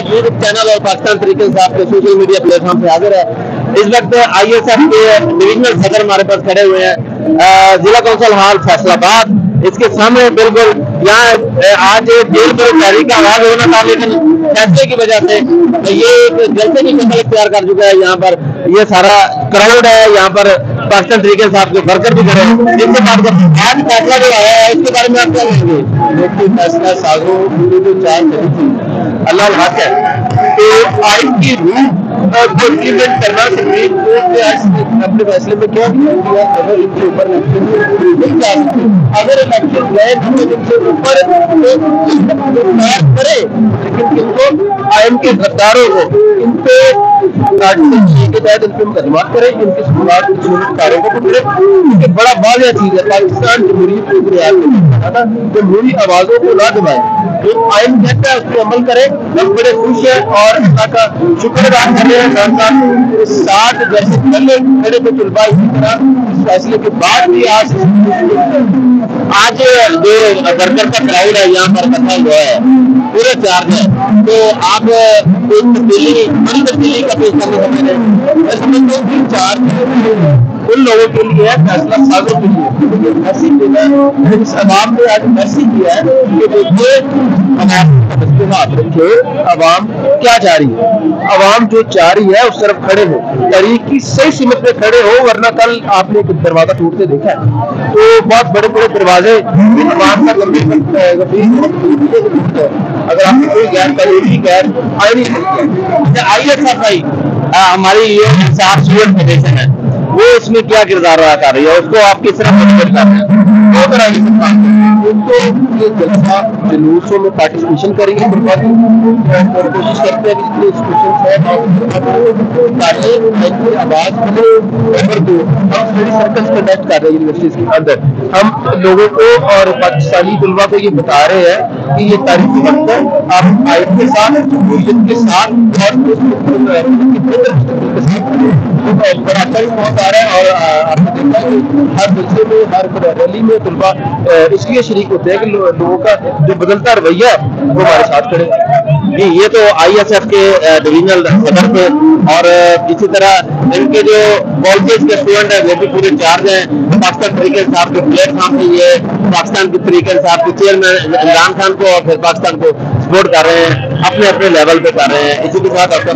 YouTube channel और पाकिस्तान तरीके से आपके सोशल मीडिया प्लेटफॉर्म पे हाजिर है। इस वक्त ISF के डिविजनल सदर हमारे पास खड़े हुए हैं, जिला कौंसिल हाल फैसलाबाद। इसके सामने बिल्कुल यहाँ आज जेल पर तहरीक का आगाज होना था, लेकिन फैसले की वजह से ये एक जलसे की शक्ल इख्तियार कर चुका है। यहाँ पर ये सारा क्राउड है, यहाँ पर पाकिस्तान तरीके से आपके वर्कर भी खड़े हैं, जिनसे बात करते हैं। आज फैसला जो आया है इसके बारे में आप क्या कहेंगे? देखिए, फैसला सालों पूरी जो चार चली थी, अल्लाह हक है, तो आइन की रूह को इम्प्लीमेंट करना सुप्रीम कोर्ट ने आज अपने फैसले में क्या दिया? अगर इनके ऊपर इलेक्शन नहीं जा सकते, अगर इलेक्शन गए तो इनके ऊपर करे, लेकिन इनको आइन के गद्दारों को इन पे के तहत इनके मुकदमात करें, इनके सुनवारों को पकड़े। ये बड़ा वाज़ेह चीज है। पाकिस्तान जमहूरियत की बुनियाद पर जमहूरी आवाजों को ना दबाए, जो आइन कहता है उसको अमल करें। हम बड़े खुश हैं और अल्लाह का शुक्र अदा कर रहे हैं। 60 जैसे पहले खड़े थे तलबा, इसी तरह इस फैसले के बाद भी आज जो वर्कर का क्राउड है यहाँ पर इकट्ठा हुआ है, पूरे चार्ज है। तो आप बड़ी तब्दीली का पेश करने समझ रहे हैं। इसमें तो चार्ज उन लोगों के लिए है, फैसला सालों के लिए। मैसेज देना इस अवाम ने आज मैसेज किया है कि देखिए, हाथ रखे, अवाम क्या चाह रही है, अवाम जो चाह रही है उस तरफ खड़े हो, तरीक की सही सीमत में खड़े हो, वरना कल आपने एक दरवाजा टूटते देखा है। तो बहुत बड़े बड़े दरवाजे अवाम का गंभीर अगर आपकी कोई गैर कानूनी गैर आईनी ISFI हमारी ये इंसाफ सूरत फेडरेशन है, वो इसमें क्या किरदार अदा कर रही है, उसको आप किस तरह मोटिवेट कर रहे हैं? दो तरह की उनको ये जलसा जुलूसों में पार्टिसिपेशन करेंगे, कोशिश करते हैं कि जितने इंस्टीट्यूशन है आवाज सर्कल्स कंडक्ट कर रहे हैं यूनिवर्सिटीज के अंदर। हम लोगों को और पाकिस्तानी तलबा को ये बता रहे हैं कि ये तारीखी वक्त है, आप आइन के साथ, जमहूरियत के साथ और बड़ा बहुत आ रहा है। और आपने देखा कि हर जलसे में, हर रैली में तलबा इसलिए शरीक होते हैं कि लोगों का जो बदलता रवैया है वो हमारे साथ खड़े। जी, ये तो ISF के डिविजनल सदर थे, और इसी तरह इनके जो कॉलेज के स्टूडेंट हैं वो भी पूरे चार्ज हैं। पाकिस्तान तरीके साहब के प्लेटफॉर्म पे ये पाकिस्तान के तरीके साहब के चेयरमैन इमरान खान को और फिर पाकिस्तान को सपोर्ट कर रहे हैं, अपने अपने लेवल पे कर रहे हैं। इसी के साथ आपका